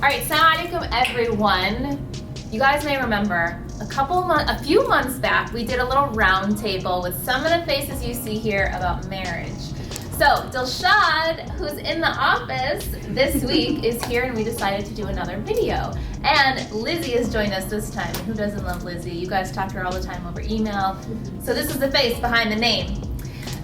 Alright, assalamu alaikum everyone. You guys may remember a few months back we did a little round table with some of the faces you see here about marriage. So Dilshad, who's in the office this week, is here and we decided to do another video. And Lizzy has joined us this time. Who doesn't love Lizzy? You guys talk to her all the time over email. So this is the face behind the name.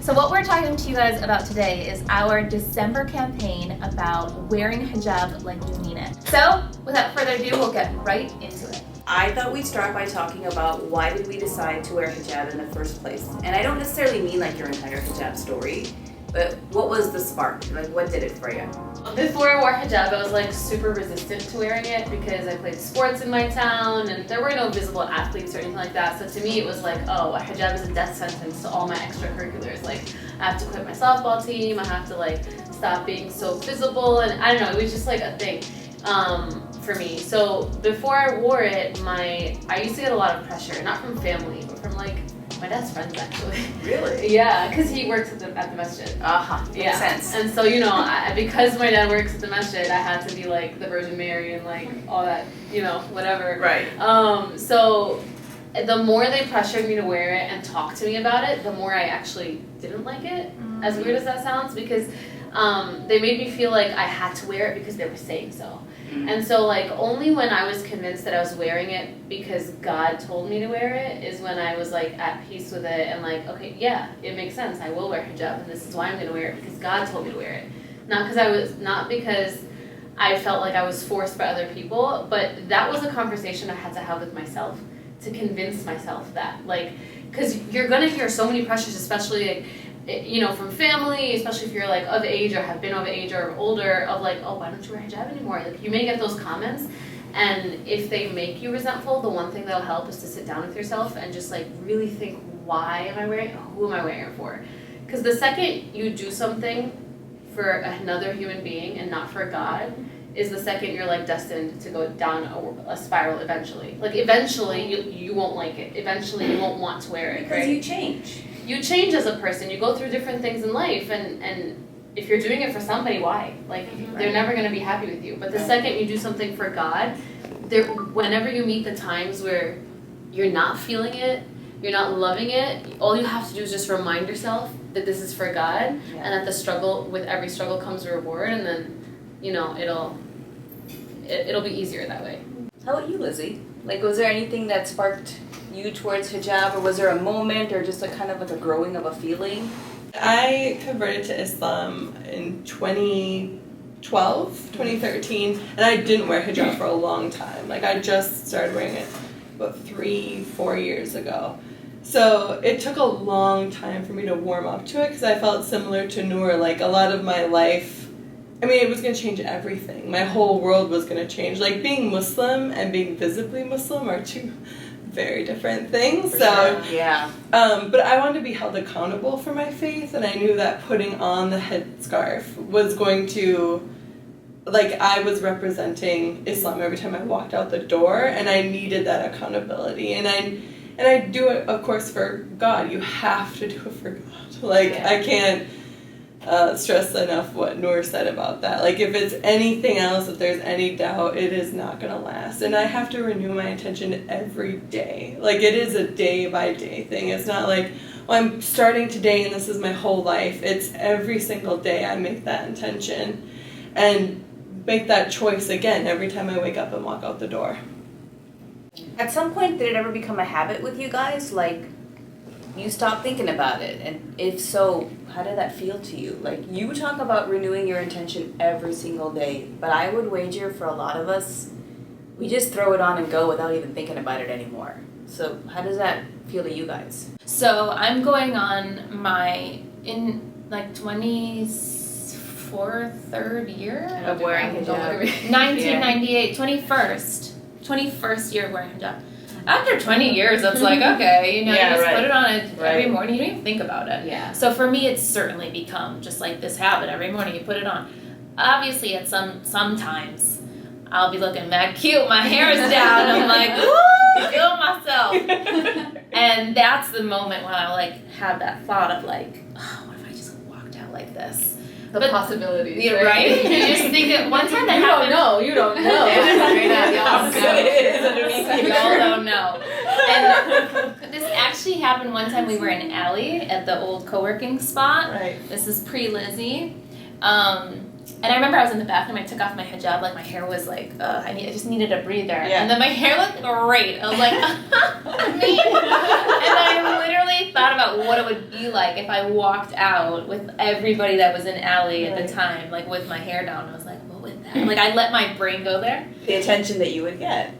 So what we're talking to you guys about today is our December campaign about wearing hijab like you mean it. So without further ado, we'll get right into it. I thought we'd start by talking about why did we decide to wear hijab in the first place. And I don't necessarily mean like your entire hijab story, but what was the spark? Like what did it for you? Before I wore hijab, I was like super resistant to wearing it because I played sports in my town and there were no visible athletes or anything like that. So to me it was like, oh, a hijab is a death sentence to all my extracurriculars. Like I have to quit my softball team, I have to like stop being so visible, and I don't know, it was just like a thing for me. So before I wore it, I used to get a lot of pressure, not from family, but from like my dad's friends actually. Really? Yeah, because he works at the masjid. Makes sense. And so, you know, because my dad works at the masjid, I had to be like the Virgin Mary and like all that, you know, whatever. Right. So the more they pressured me to wear it and talk to me about it, the more I actually didn't like it, as weird as that sounds, because they made me feel like I had to wear it because they were saying so. And so like only when I was convinced that I was wearing it because God told me to wear it is when I was like at peace with it and like, okay, yeah, it makes sense. I will wear hijab and this is why I'm going to wear it, because God told me to wear it. Not because I felt like I was forced by other people, but that was a conversation I had to have with myself to convince myself that, like, because you're going to hear so many pressures, especially like, you know, from family, especially if you're like of age or have been of age or older, of like, oh, why don't you wear hijab anymore? Like you may get those comments, and if they make you resentful, the one thing that'll help is to sit down with yourself and just like really think, why am I wearing it? Who am I wearing it for? Because the second you do something for another human being and not for God is the second you're like destined to go down a spiral eventually. Like eventually you won't like it. Eventually you won't want to wear it, Because right? you change. You change as a person, you go through different things in life, and if you're doing it for somebody, why? Like, they're never going to be happy with you. But the second you do something for God, whenever you meet the times where you're not feeling it, you're not loving it, all you have to do is just remind yourself that this is for God, and that with every struggle comes a reward, and then, you know, it'll be easier that way. How about you, Lizzy? Like, was there anything that sparked you towards hijab, or was there a moment or just a kind of like a growing of a feeling? I converted to Islam in 2013, and I didn't wear hijab for a long time. Like I just started wearing it about 3-4 years ago. So it took a long time for me to warm up to it because I felt similar to Noor. Like a lot of my life, I mean, it was going to change everything. My whole world was going to change. Like being Muslim and being visibly Muslim are two very different things. For so sure. Yeah. But I wanted to be held accountable for my faith, and I knew that putting on the headscarf was going to, like, I was representing Islam every time I walked out the door, and I needed that accountability. And I do it, of course, for God. You have to do it for God. Like, I can't stress enough what Noor said about that. Like, if it's anything else, if there's any doubt, it is not going to last. And I have to renew my intention every day. Like, it is a day-by-day thing. It's not like, oh, I'm starting today and this is my whole life. It's every single day I make that intention and make that choice again every time I wake up and walk out the door. At some point, did it ever become a habit with you guys? Like, you stopped thinking about it, and if so, how did that feel to you? Like, you talk about renewing your intention every single day, but I would wager for a lot of us, we just throw it on and go without even thinking about it anymore. So how does that feel to you guys? So I'm going on my 23rd year Of wearing hijab. 1998, 21st year of wearing hijab. After 20 years, it's like, okay, you know, you just put it on every morning. You don't even think about it. Yeah. So for me, it's certainly become just like this habit. Every morning you put it on. Obviously, at sometimes I'll be looking mad cute. My hair is down. I'm like, woo, feel myself. And that's the moment when I like have that thought of like, oh, what if I just walked out like this? the But- possibilities. Yeah, right? You just think that one time that happened. You don't know. Straight up, y'all How good it is underneath you. Y'all don't know. And this actually happened one time. We were in Alley at the old co-working spot. Right. This is pre-Lizzy. And I remember I was in the bathroom, I took off my hijab, like my hair was like, I just needed a breather. Yeah. And then my hair looked great. I was like, me? And I literally thought about what it would be like if I walked out with everybody that was in Alley at the time, like with my hair down. I was like, what would that? Like I let my brain go there. The attention that you would get.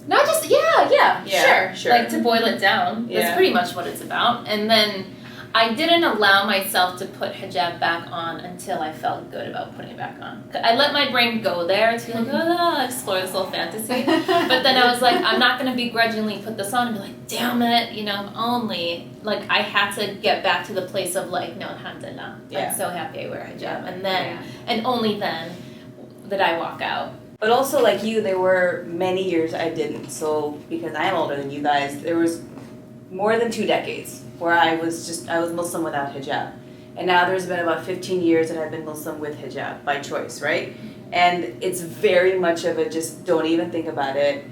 Not just, yeah, Yeah, sure. Like to boil it down. Yeah. That's pretty much what it's about. And then I didn't allow myself to put hijab back on until I felt good about putting it back on. I let my brain go there to be like, explore this little fantasy. But then I was like, I'm not going to begrudgingly put this on and be like, damn it, only. Like, I had to get back to the place of like, no, alhamdulillah. Yeah. I'm so happy I wear hijab. And then, and only then, did I walk out. But also, like you, there were many years I didn't. So, because I am older than you guys, there was more than 2 decades where I was Muslim without hijab. And now there's been about 15 years that I've been Muslim with hijab by choice, right? And it's very much of a just don't even think about it,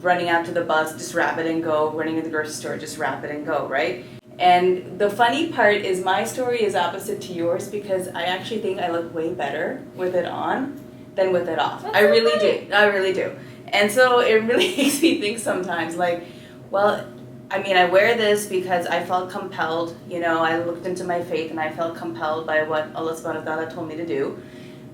running out to the bus, just wrap it and go, running to the grocery store, just wrap it and go, right? And the funny part is my story is opposite to yours because I actually think I look way better with it on than with it off. That's I really okay. do. I really do. And so it really makes me think sometimes like, well, I wear this because I felt compelled, I looked into my faith and I felt compelled by what Allah subhanahu wa ta'ala told me to do.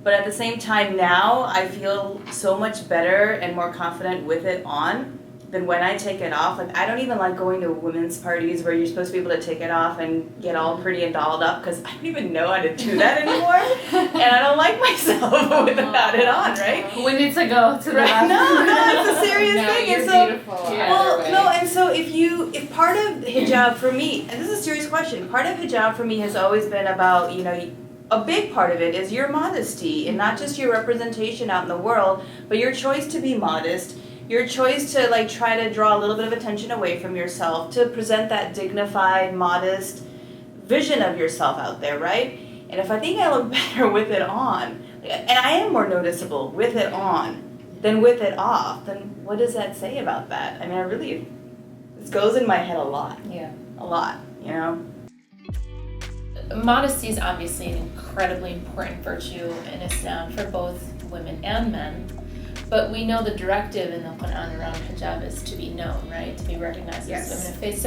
But at the same time now, I feel so much better and more confident with it on than when I take it off. Like, I don't even like going to women's parties where you're supposed to be able to take it off and get all pretty and dolled up because I don't even know how to do that anymore. And I don't like myself without it on, right? We need to go to the Right? bathroom. No, it's a serious No, thing. you're And so, beautiful. Yeah. well, no, and so if part of hijab for me, and this is a serious question, part of hijab for me has always been about, a big part of it is your modesty and not just your representation out in the world, but your choice to be modest, your choice to like try to draw a little bit of attention away from yourself, to present that dignified, modest vision of yourself out there, right? And if I think I look better with it on, and I am more noticeable with it on than with it off, then what does that say about that? This goes in my head a lot. Yeah. A lot, Modesty is obviously an incredibly important virtue in Islam for both women and men. But we know the directive in the Quran around hijab is to be known, right? To be recognized Yes. as women of faith.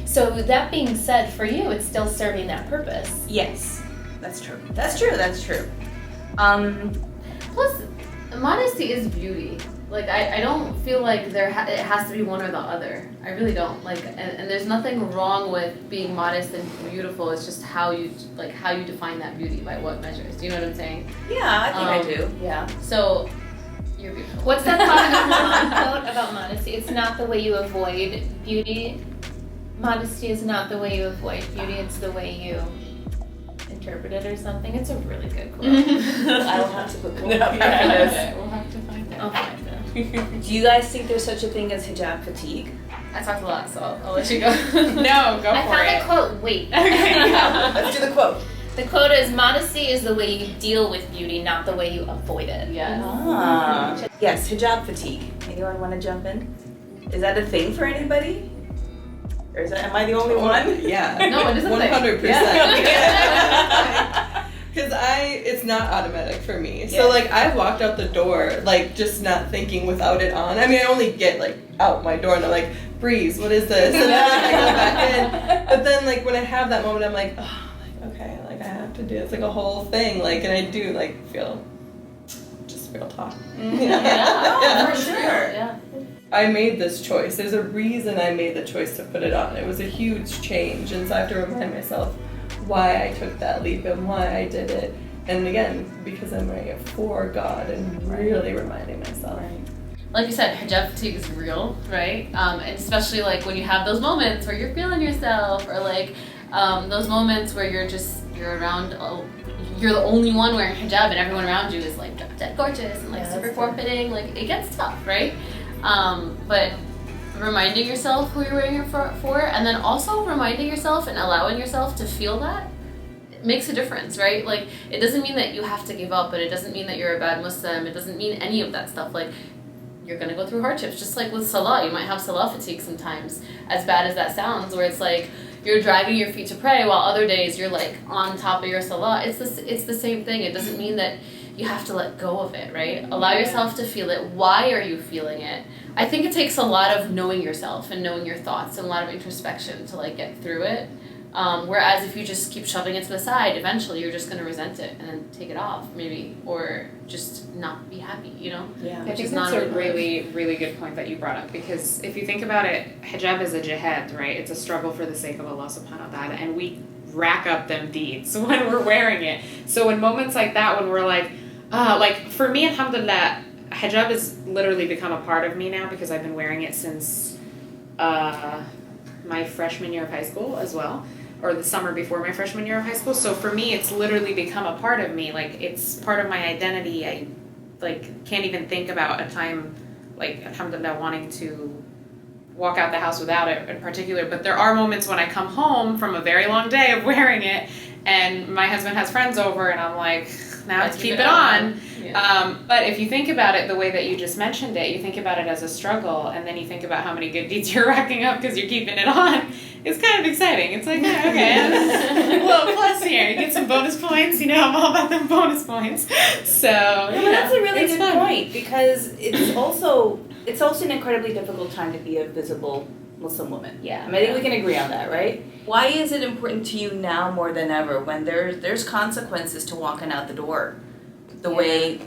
So that being said, for you, it's still serving that purpose. Yes, that's true. That's true. Plus, modesty is beauty. Like, I don't feel like it has to be one or the other. I really don't. Like, and there's nothing wrong with being modest and beautiful. It's just how you define that beauty, by what measures. Do you know what I'm saying? Yeah, I think I do. Yeah. So, you're beautiful. What's that quote about modesty? It's not the way you avoid beauty. Modesty is not the way you avoid beauty. It's the way you interpret it or something. It's a really good quote. I will have to put it up Yeah. after this. Okay, we'll have to find it. I'll find it. Do you guys think there's such a thing as hijab fatigue? I talked a lot, so I'll let you go. No, go I for found it. a quote. Wait. Let's do the quote. The quote is, modesty is the way you deal with beauty, not the way you avoid it. Yes. Yes, hijab fatigue. Anyone want to jump in? Is that a thing for anybody? Or am I the only one? Yeah. No, it isn't. 100%. Yeah. Because it's not automatic for me. Yeah. So like I walked out the door like just not thinking without it on. I mean I only get like out my door and I'm like, breeze, what is this? And then like, I go back in. But then like when I have that moment I'm like, oh, like okay, like I have to do it's like a whole thing. Like and I do like feel just real talk. Yeah, for sure. Yeah. I made this choice. There's a reason I made the choice to put it on. It was a huge change and so I have to remind myself why I took that leap and why I did it. And again, because I'm wearing it for God and really reminding myself. Like you said, hijab fatigue is real, right? And especially like when you have those moments where you're feeling yourself, or like those moments where you're around, you're the only one wearing hijab and everyone around you is like dead gorgeous and like super form-fitting. Like it gets tough, right? But reminding yourself who you're wearing it for, and then also reminding yourself and allowing yourself to feel that, makes a difference, right? Like, it doesn't mean that you have to give up, but it doesn't mean that you're a bad Muslim. It doesn't mean any of that stuff. Like, you're gonna go through hardships, just like with salah. You might have salah fatigue sometimes, as bad as that sounds, where it's like you're dragging your feet to pray while other days you're like on top of your salah. It's the same thing. It doesn't mean that you have to let go of it, right? Allow yourself to feel it. Why are you feeling it? I think it takes a lot of knowing yourself and knowing your thoughts and a lot of introspection to like get through it. Whereas if you just keep shoving it to the side, eventually you're just going to resent it and then take it off, maybe, or just not be happy, you know? Yeah. I think that's a really, really good point that you brought up, because if you think about it, hijab is a jihad, right? It's a struggle for the sake of Allah subhanahu wa ta'ala, and we rack up them deeds when we're wearing it. So in moments like that, when we're like for me, alhamdulillah, hijab has literally become a part of me now, because I've been wearing it since my freshman year of high school as well, or the summer before my freshman year of high school. So for me, it's literally become a part of me. Like, it's part of my identity. I like can't even think about a time, like, alhamdulillah, wanting to walk out the house without it in particular. But there are moments when I come home from a very long day of wearing it, and my husband has friends over, and I'm like, now let's keep it on. Yeah. But if you think about it the way that you just mentioned it, you think about it as a struggle, and then you think about how many good deeds you're racking up because you're keeping it on. It's kind of exciting. It's like, yeah, okay, a little plus here. You get some bonus points. You know, I'm all about them bonus points. So, That's a really good fun. point, because it's also an incredibly difficult time to be a visible Muslim woman. Yeah. I mean, I think we can agree on that, right? Why is it important to you now more than ever, when there's consequences to walking out the door, the way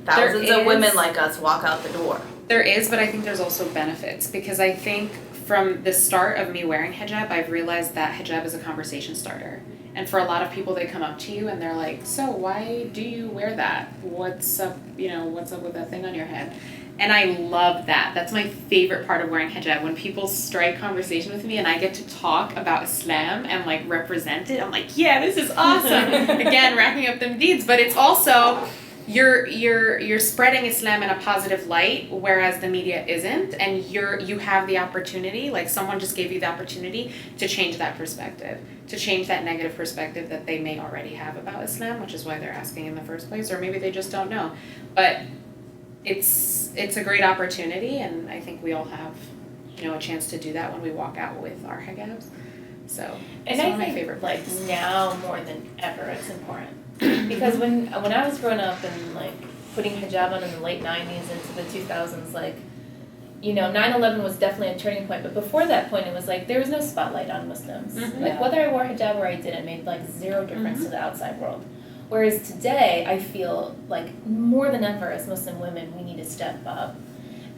thousands of women like us walk out the door? There is, but I think there's also benefits, because I think from the start of me wearing hijab, I've realized that hijab is a conversation starter. And for a lot of people, they come up to you and they're like, so why do you wear that? What's up, what's up with that thing on your head? And I love that. That's my favorite part of wearing hijab. When people strike conversation with me and I get to talk about Islam and like represent it, I'm like, yeah, this is awesome. Again, racking up them deeds. But it's also, you're spreading Islam in a positive light, whereas the media isn't, and you have the opportunity, like someone just gave you the opportunity to change that perspective, to change that negative perspective that they may already have about Islam, which is why they're asking in the first place, or maybe they just don't know. But it's a great opportunity, and I think we all have, a chance to do that when we walk out with our hijabs. So it's one of my favorite parts. Now more than ever, it's important. Because when I was growing up and like putting hijab on in the late 90s into the 2000s, like, 9/11 was definitely a turning point. But before that point, it was like there was no spotlight on Muslims. Mm-hmm. Like whether I wore hijab or I didn't made like zero difference to the outside world. Whereas today, I feel like more than ever as Muslim women, we need to step up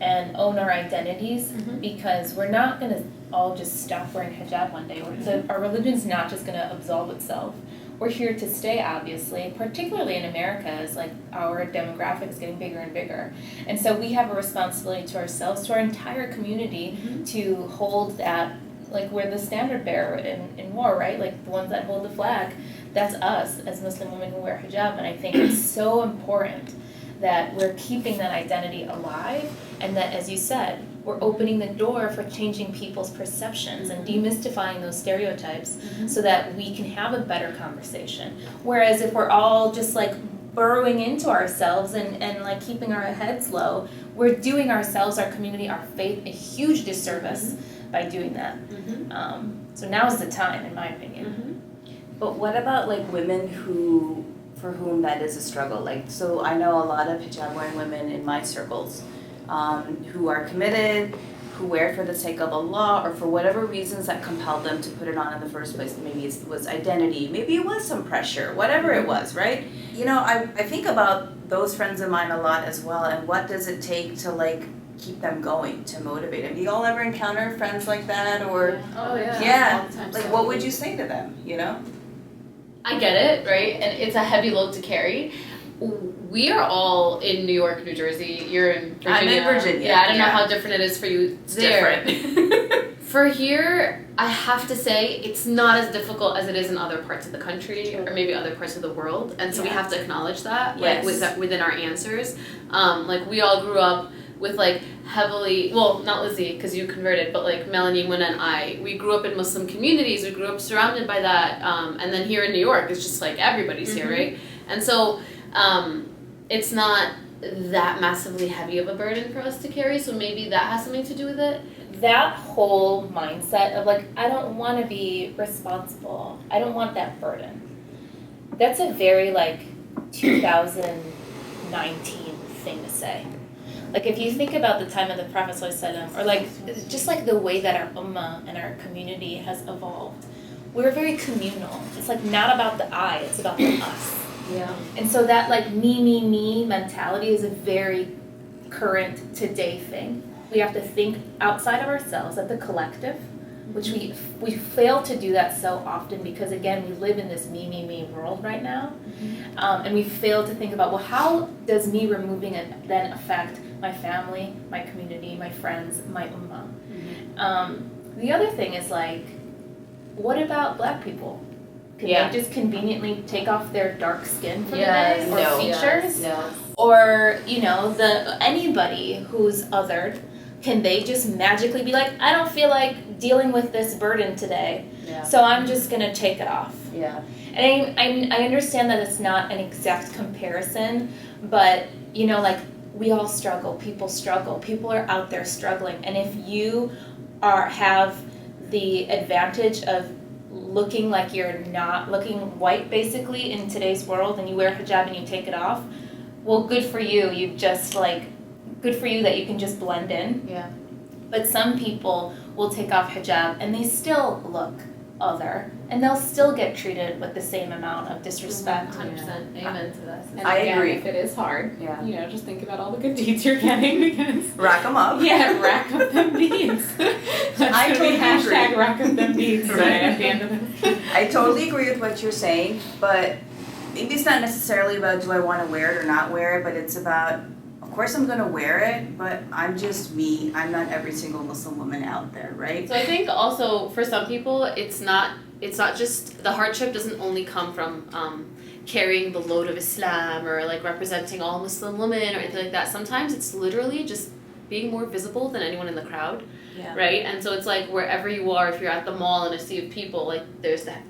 and own our identities, because we're not going to all just stop wearing hijab one day. Our religion's not just going to absolve itself. We're here to stay, obviously, particularly in America, as like our demographic is getting bigger and bigger. And so we have a responsibility to ourselves, to our entire community, to hold that, like we're the standard bearer in war, right? Like the ones that hold the flag, that's us as Muslim women who wear hijab. And I think it's so important that we're keeping that identity alive, and that, as you said, we're opening the door for changing people's perceptions and demystifying those stereotypes so that we can have a better conversation. Whereas if we're all just like burrowing into ourselves and like keeping our heads low, we're doing ourselves, our community, our faith a huge disservice by doing that. So now's the time, in my opinion. But what about like women for whom that is a struggle? Like, so I know a lot of hijab wearing women in my circles who are committed, who wear it for the sake of Allah, or for whatever reasons that compelled them to put it on in the first place. Maybe it was identity, maybe it was some pressure, whatever it was, right? I think about those friends of mine a lot as well, and what does it take to like keep them going, to motivate them? Do you all ever encounter friends like that, or Oh yeah. yeah, All the time. like what would you say to them? I get it, right? And it's a heavy load to carry. We are all in New York, New Jersey. You're in Virginia. I'm in Virginia. Yeah, I don't know yeah. how different it is for you It's there. different. For here, I have to say it's not as difficult as it is in other parts of the country or maybe other parts of the world, and so we have to acknowledge that, like Yes. within our answers. Like we all grew up with like heavily, well, not Lizzy, because you converted, but like Melanie, Muna, and we grew up in Muslim communities, we grew up surrounded by that, and then here in New York, it's just like everybody's here, right? And so it's not that massively heavy of a burden for us to carry, so maybe that has something to do with it. That whole mindset of like, I don't want to be responsible, I don't want that burden, that's a very like 2019 thing to say. Like if you think about the time of the Prophet ﷺ, or like just like the way that our ummah and our community has evolved, we're very communal. It's like not about the I, it's about the us. Yeah. And so that like me mentality is a very current today thing. We have to think outside of ourselves at the collective, which we fail to do that so often because again we live in this me world right now, and we fail to think about, well, how does me removing it then affect my family, my community, my friends, my ummah? The other thing is like, what about Black people? Can they just conveniently take off their dark skin for the day or features? No. Or anybody who's othered, can they just magically be like, I don't feel like dealing with this burden today, so I'm just gonna take it off? Yeah. And I understand that it's not an exact comparison, but like we all struggle, people are out there struggling, and if you have the advantage of looking like you're not looking white basically in today's world, and you wear hijab and you take it off, well, good for you. You just good for you that you can just blend in. Yeah. But some people will take off hijab and they still look other, and they'll still get treated with the same amount of disrespect. 100%. Amen to that. And I again, agree. if it is hard, Yeah. just think about all the good deeds you're getting because Rack them up. rack up them deeds. That's I gonna be totally agree. hashtag rack up them deeds Right. at the end of it. I totally agree with what you're saying, but maybe it's not necessarily about do I want to wear it or not wear it, but it's about, of course I'm going to wear it, but I'm just me. I'm not every single Muslim woman out there, right? So I think also for some people, it's not just, the hardship doesn't only come from carrying the load of Islam or like representing all Muslim women or anything like that. Sometimes it's literally just being more visible than anyone in the crowd, right? And so it's like wherever you are, if you're at the mall in a sea of people, like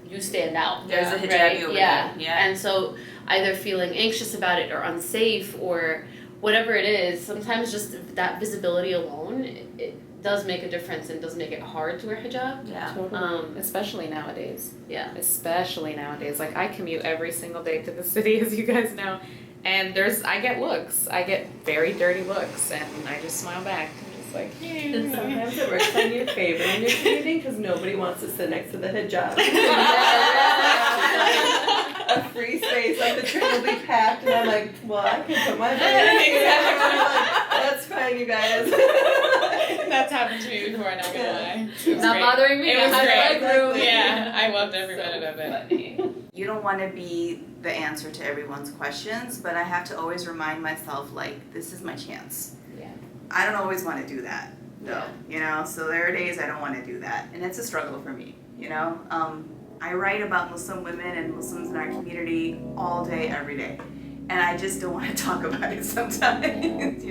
you stand out. There's a hijabi right? over Yeah. there. Yeah. And so either feeling anxious about it or unsafe or whatever it is, sometimes just that visibility alone, it does make a difference and does make it hard to wear hijab. Yeah. Especially nowadays. Yeah. Especially nowadays. Like I commute every single day to the city, as you guys know, and I get looks. I get very dirty looks, and I just smile back. I'm just like, And sometimes it works in your favor when you're commuting because nobody wants to sit next to the hijab. A free space, like the train will be packed, and I'm like, well, I can put my bag. That's fine, you guys. That's happened to me before, I'm not gonna lie. Not bothering me. It was I great. had room. Yeah, I loved every minute of it. You don't want to be the answer to everyone's questions, but I have to always remind myself, like, this is my chance. Yeah. I don't always want to do that, though, so there are days I don't want to do that, and it's a struggle for me, I write about Muslim women and Muslims in our community all day, every day, and I just don't want to talk about it sometimes,